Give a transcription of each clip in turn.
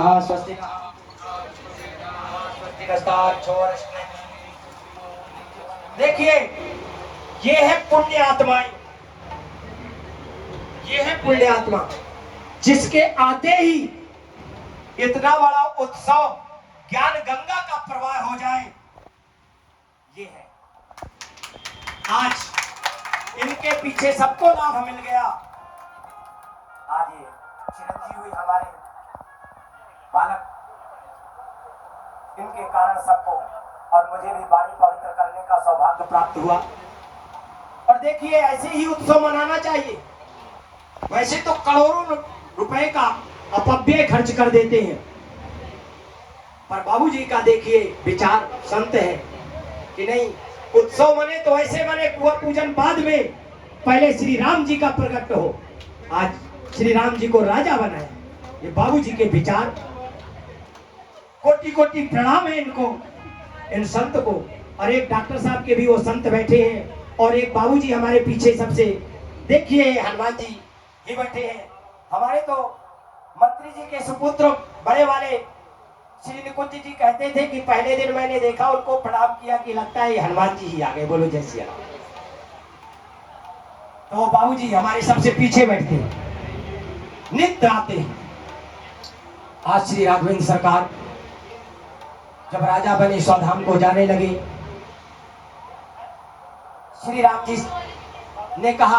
स्वस्ति देखिए, ये है पुण्य आत्माएं, ये है पुण्य आत्मा जिसके आते ही इतना बड़ा उत्सव ज्ञान गंगा का प्रवाह हो जाए। ये है आज इनके पीछे सबको लाभ मिल गया। आज ये चिरंजीव हुई हमारे बालक, इनके कारण सबको और मुझे भी वाणी पवित्र करने का सौभाग्य प्राप्त हुआ। और देखिए, ऐसे ही उत्सव मनाना चाहिए। वैसे तो करोड़ों रुपए का अपव्यय खर्च कर देते हैं, पर बाबूजी का देखिए विचार संत है कि नहीं, उत्सव मने तो ऐसे मने, कुंवर पूजन बाद में, पहले श्री राम जी का प्रकट हो। आज श्री राम जी को राजा बनाया, ये बाबूजी के विचार। कोटि कोटि प्रणाम है इनको, इन संत को। और एक डॉक्टर साहब के भी वो संत बैठे हैं, और एक बाबूजी हमारे पीछे सबसे देखिए हनुमान जी ही बैठे हैं। हमारे तो मंत्री जी के सुपुत्र बड़े वाले श्री निकुंज जी कहते थे कि पहले दिन मैंने देखा, उनको प्रणाम किया कि लगता है हनुमान जी ही आ गए, बोलो जय सिया राम। तो वो बाबूजी हमारे सबसे पीछे बैठते हैं, नित्य आते हैं। आज श्री राघवेंद्र सरकार जब राजा बने, स्वधाम को जाने लगे, श्री राम जी ने कहा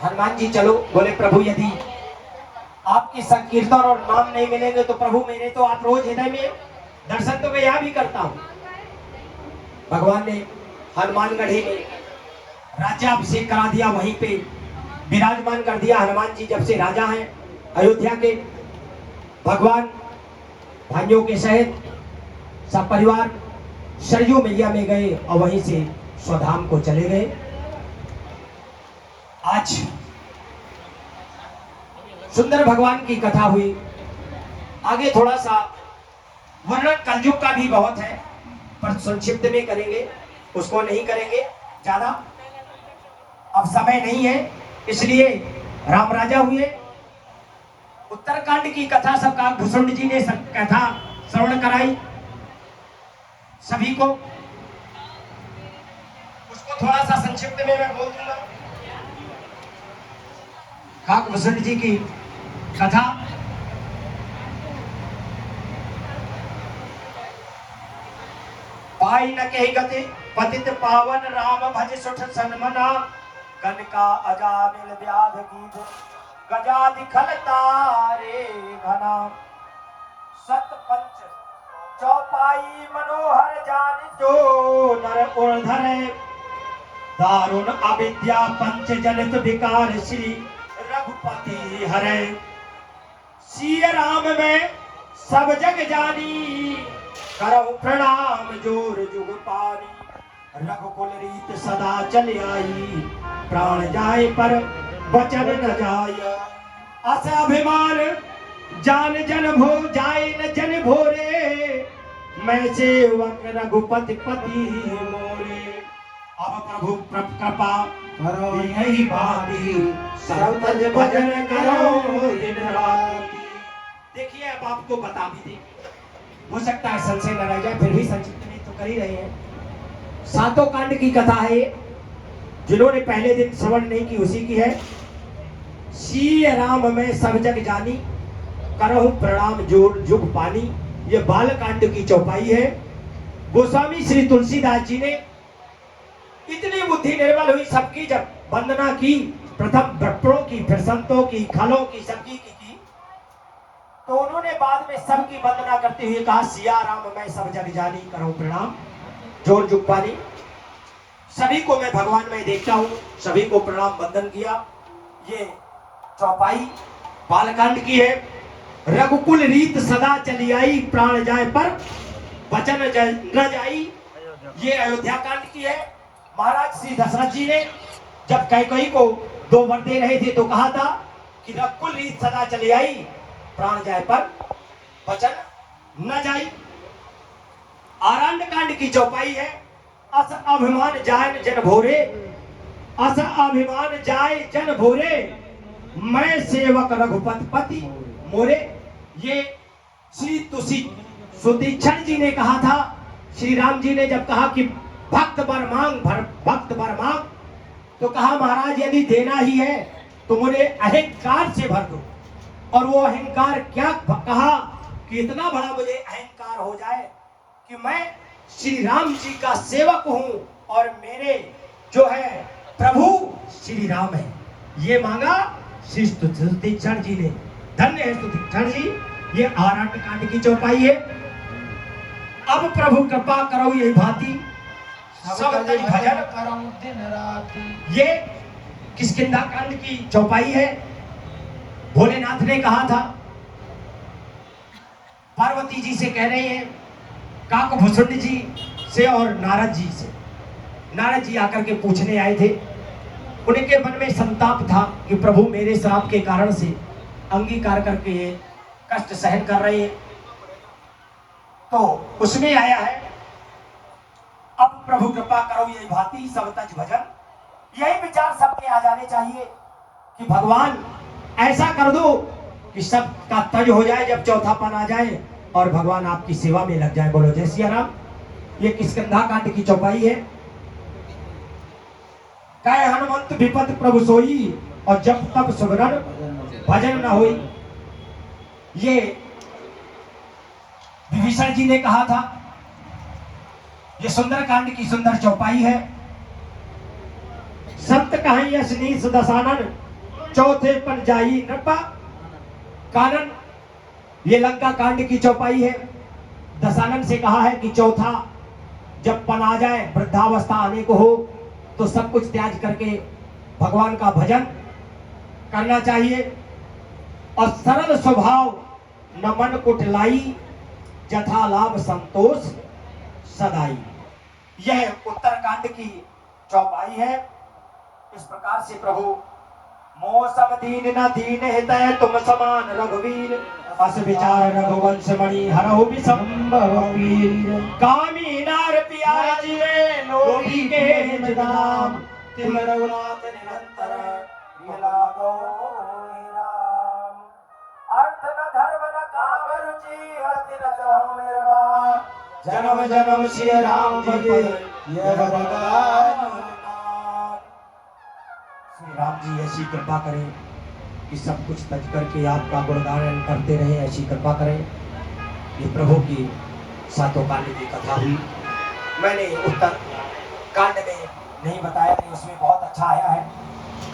हनुमान जी चलो। बोले प्रभु यदि आपकी संकीर्तन और नाम नहीं मिलेंगे तो प्रभु मेरे तो आप रोज हृदय में दर्शन तो मैं यहाँ भी करता हूँ। भगवान ने हनुमानगढ़ी में राज्याभिषेक करा दिया, वहीं पे विराजमान कर दिया। हनुमान जी जब से राजा हैं अयोध्या के, भगवान भाइयों के सहित सब परिवार सरयू मैया में गए और वहीं से स्वधाम को चले गए। आज सुंदर भगवान की कथा हुई। आगे थोड़ा सा वर्णन कलयुग का भी बहुत है, पर संक्षिप्त में करेंगे, उसको नहीं करेंगे ज्यादा, अब समय नहीं है, इसलिए राम राजा हुए। उत्तरकांड की कथा सब काकभूषण जी ने कथा श्रवण कराई सभी को, उसको थोड़ा सा संक्षिप्त में मैं बोल दूंगा। काकभूषण जी की कथा पाई न कही गति पतित पावन राम भज सुठ सन्मना, कनका अजामिल व्याध गीध गजादि खल तारे घना, सत पंच चौपाई मनोहर जान जो नर उर्धर, दारुण अविद्या पंच जनित विकार श्री रघुपति हरे। सिय राम में सब जग जानी, करहु प्रणाम जोर जुग पानी, रघुकुल रीत सदा चल आई, प्राण जाए पर वचन न जाय, अस अभिमान जान जन भो जाए न जन भोरे, मैं सेवक रघुपति पति मोरे। अब प्रभु कृपा करो यही बाती, सर्वतज भजन करो दिन राती। देखिए, अब आपको बता भी दे, हो सकता है संशय न रह जाए, फिर भी संक्षिप्त में तो कर ही रहे हैं। सातों कांड की कथा है, जिन्होंने पहले दिन श्रवण नहीं की उसी की है। सिय राम में सब जग जानी, करहु प्रणाम जोर जुग पानी, ये बाल कांड की चौपाई है। गोस्वामी श्री तुलसीदास जी ने इतनी बुद्धि निर्मल हुई सबकी, जब वंदना की, प्रथम ब्रह्मणों की, फिर संतों की, खलों की, सबकी की, तो उन्होंने बाद में सबकी वंदना करते हुए कहा सिया राम मैं सब जग जानी, करहु प्रणाम जोर जुग पानी। सभी को मैं भगवान में देखता हूँ, सभी को प्रणाम वंदन किया। ये चौपाई बालकांड की है। रघुकुल रीत सदा चली आई, प्राण जाए पर वचन न जाई, ये अयोध्या कांड की है। महाराज श्री दशरथ जी ने जब कैकेयी को 2 वर दे रहे थे तो कहा था कि रघुकुल रीत सदा चली आई, प्राण जाए पर वचन न जाई। आरण्य कांड की चौपाई है। अस अभिमान जाए जन भोरे, अस अभिमान जाए जन भोरे, मैं सेवक रघुपति पति मोरे। ये श्री तुसी सुतीक्षण जी ने कहा था, श्री राम जी ने जब कहा कि भक्त बर मांग भक्त बर मांग, तो कहा महाराज यदि देना ही है तो मुझे अहंकार से भर दो। और वो अहंकार क्या कहा कि इतना बड़ा मुझे अहंकार हो जाए कि मैं श्री राम जी का सेवक हूं और मेरे जो है प्रभु श्री राम है। ये मांगा श्री सुतीक्षण जी ने। धन्य है सुतीक्षण जी। ये आरण्य कांड की चौपाई है। अब प्रभु कृपा करो यही भांति सब तज भजन करम दिन राति। ये किष्किंधा कांड की चौपाई है। भोलेनाथ ने कहा था, पार्वती जी से कह रहे हैं, काकभूषुंड जी से और नारद जी से। नारद जी आकर के पूछने आए थे। उनके मन में संताप था कि प्रभु मेरे श्राप के कारण से अंगीकार करके ये कष्ट सहन कर रहे हैं। तो उसमें आया है, अब प्रभु कृपा करो यही भांति सब तज भजन। यही विचार सबके आ जाने चाहिए कि भगवान ऐसा कर दो कि सब का तज हो जाए, जब चौथापन आ जाए और भगवान आपकी सेवा में लग जाए। बोलो जय सिया राम। ये किष्किंधा कांड की चौपाई है। कहे हनुमंत विपत प्रभु सोई और जब तब सुगरण भजन न होई। ये विभीषण जी ने कहा था। ये सुंदर कांड की सुंदर चौपाई है। संत कहीं अशनीस दसानन चौथे पर जाई नपा कानन। ये लंका कांड की चौपाई है। दशानन से कहा है कि चौथा जब पन आ जाए, वृद्धावस्था आने को हो, तो सब कुछ त्याग करके भगवान का भजन करना चाहिए। और सरल स्वभाव न मन कुटलाई जथा लाभ संतोष सदाई। यह उत्तरकांड की चौपाई है। इस प्रकार से प्रभु मौसम दीन न दीन हितै तुम समान रघुवीर अस विचार रघुवंश मणि हरहु विसंभव वीर। कामी नार प्यारे जीवे लोभी के निज नाम तिम रघुनाथ निरंतर प्रिय लागो राम। अर्थ न धर्म न काम रुचि अति न चाहु निर्वाण जन्म जन्म श्री राम भजे यह भगवान। श्री राम जी ऐसी कृपा करें कि सब कुछ तज करके आपका गुणगान करते रहे, ऐसी कृपा करें। ये प्रभु की सातों कांड की कथा हुई। मैंने उत्तर कांड में नहीं बताया, नहीं उसमें बहुत अच्छा आया है।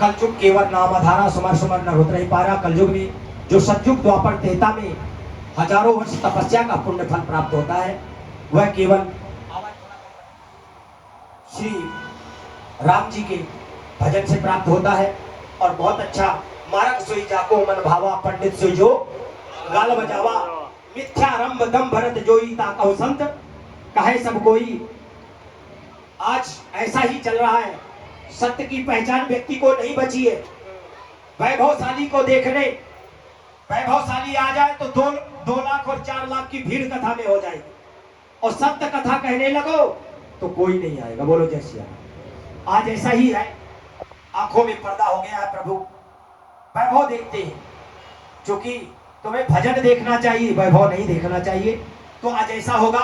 कलयुग केवल नाम आधारा सुमर सुमर न रुद्र ही पारा। कलयुग में जो सतयुग द्वापर त्रेता में हजारों वर्ष तपस्या का पुण्य फल प्राप्त होता है, वह केवल श्री राम जी के भजन से प्राप्त होता है। और बहुत अच्छा मार्ग सोई जाको मन भावा पंडित सोई जो गाल बजावा मिथ्या रंभ दम भरत जोई ताकहु संत कहे सब कोई। आज ऐसा ही चल रहा है। सत्य की पहचान व्यक्ति को नहीं बची है। वैभवशाली को देखने, वैभवशाली आ जाए तो 2 लाख और 4 लाख की भीड़ कथा में हो जाएगी, और सत्य कथा कहने लगो तो कोई नहीं आएगा। बोलो जय श्री राम। आज ऐसा ही है। आंखों में पर्दा हो गया है। प्रभु वैभव देखते हैं, क्योंकि तुम्हें भजन देखना चाहिए, वैभव नहीं देखना चाहिए। तो आज ऐसा होगा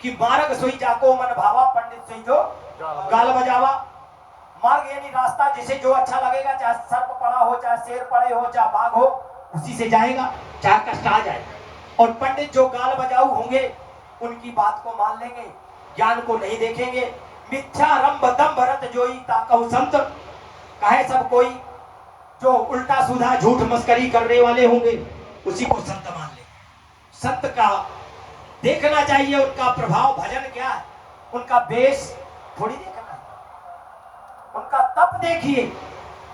कि मार्ग सोई जाको मन भावा पंडित सोई जो गाल बजावा। मार्ग यानी रास्ता, जिसे जो अच्छा लगेगा, चाहे सर्प पड़ा हो, चाहे शेर पड़े हो, चाहे बाघ हो, उसी से जाएगा, चाहे कष्ट आ जाए। और पंडित जो गाल बजाऊ होंगे, उनकी बात को मान लेंगे, ज्ञान को नहीं देखेंगे। मिथ्या रंभ दम भरत जोई ताकहु संत कहे सब कोई। जो उल्टा सीधा झूठ मस्करी करने वाले होंगे, उसी को संत मान ले। संत का देखना चाहिए उनका प्रभाव, भजन क्या है, उनका बेस थोड़ी देखना है। उनका तप देखिए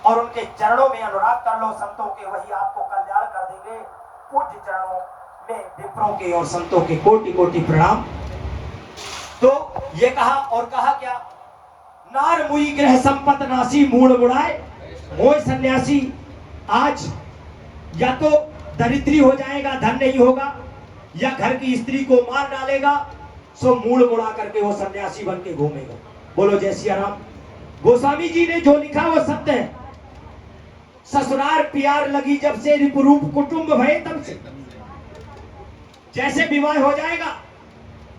और उनके चरणों में अनुराग कर लो संतों के, वही आपको कल्याण कर देंगे। पूज्य चरणों में विप्रों के और संतों के कोटि कोटि प्रणाम। तो ये कहा, और कहा क्या, नार मुई ग्रह संपत नासी मूल मुड़ाए मोय सन्यासी। आज या तो दरिद्री हो जाएगा, धन नहीं होगा, या घर की स्त्री को मार डालेगा, सो मूल मुड़ा करके वो सन्यासी बन के घूमेगा। बोलो जय सिया राम। गोस्वामी जी ने जो लिखा वो सत्य है। ससुरार प्यार लगी जब से रिपुरूप कुटुंब भय तब से। जैसे विवाह हो जाएगा,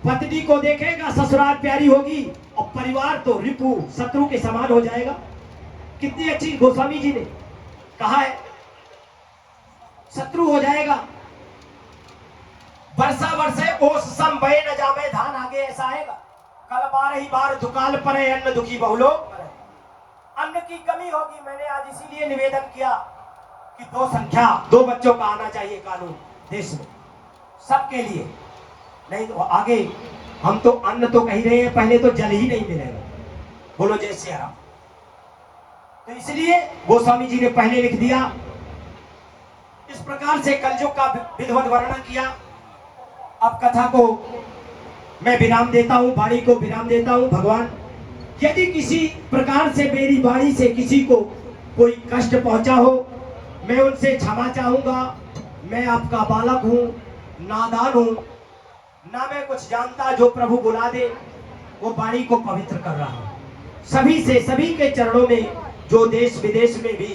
पत्नी को देखेगा ससुराल प्यारी होगी और परिवार तो रिपु शत्रु के समान हो जाएगा। कितनी अच्छी गोस्वामी जी ने कहा है, शत्रु हो जाएगा। वर्षा वर्षे ओस सम बहे न जावे धान, आगे ऐसा आएगा। कल 12 बार दुकाल परे अन्न दुखी बहुलोक परे। अन्न की कमी होगी। मैंने आज इसीलिए निवेदन किया कि 2 संख्या 2 बच्चों का आना चाहिए कानून देश में सबके लिए। नहीं तो आगे हम तो अन्न तो कह रहे हैं, पहले तो जल ही नहीं मिलेगा। बोलो जय श्री राम। तो इसलिए गोस्वामी जी ने पहले लिख दिया। इस प्रकार से कलयुग का विधिवत वर्णन किया। अब कथा को मैं विराम देता हूं, वाणी को विराम देता हूं। भगवान, यदि किसी प्रकार से मेरी वाणी से किसी को कोई कष्ट पहुंचा हो, मैं उनसे क्षमा चाहूंगा। मैं आपका बालक हूं, नादान हूं, ना मैं कुछ जानता। जो प्रभु बुला दे वो वाणी को पवित्र कर रहा हूं। सभी से, सभी के चरणों में, जो देश विदेश में भी